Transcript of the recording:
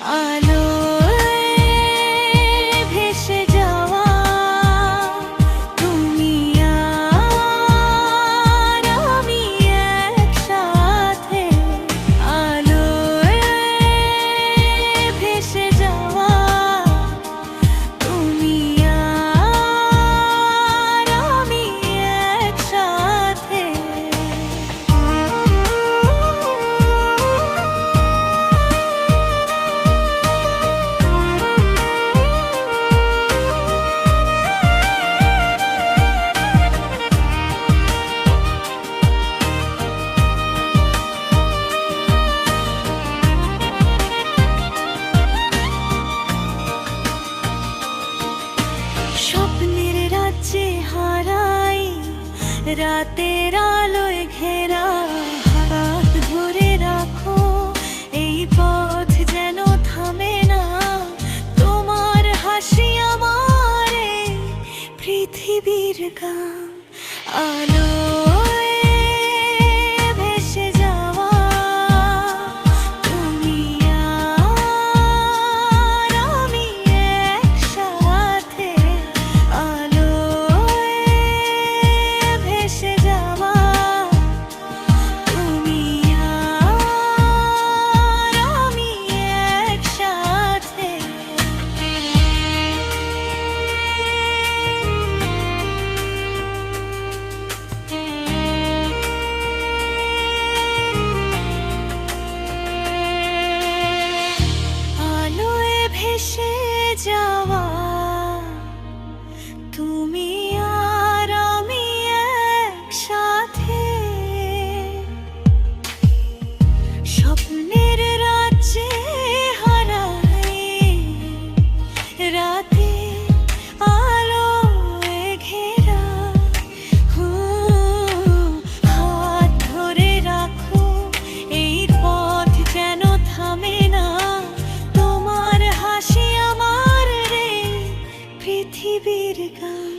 আলোয় ভেসে যাওয়া তুমি আর আমি একসাথে। আলোয় ভেসে যাওয়া তুমি আর আমি একসাথে। স্বপ্নের রাজ্যে হারাই রাতের আলোয় ঘেরা। হাত ধরে রাখো, এই পথ যেন থামে না। তোমার হাসি আমার এই পৃথিবীর গান। আলোয় ভেসে যাওয়া তুমি আর আমি একসাথে। আলোয় ভেসে যাওয়া তুমি আর আমি একসাথে। আলোয় ভেসে যাওয়া তুমি আর আমি একসাথে। স্বপ্নের রাজ্যে হারাই রাতে আলোয় ঘেরা। হাত ধরে রাখো, এই পথ যেন থামে না। তোমার হাসি আমার রে পৃথিবীর গান।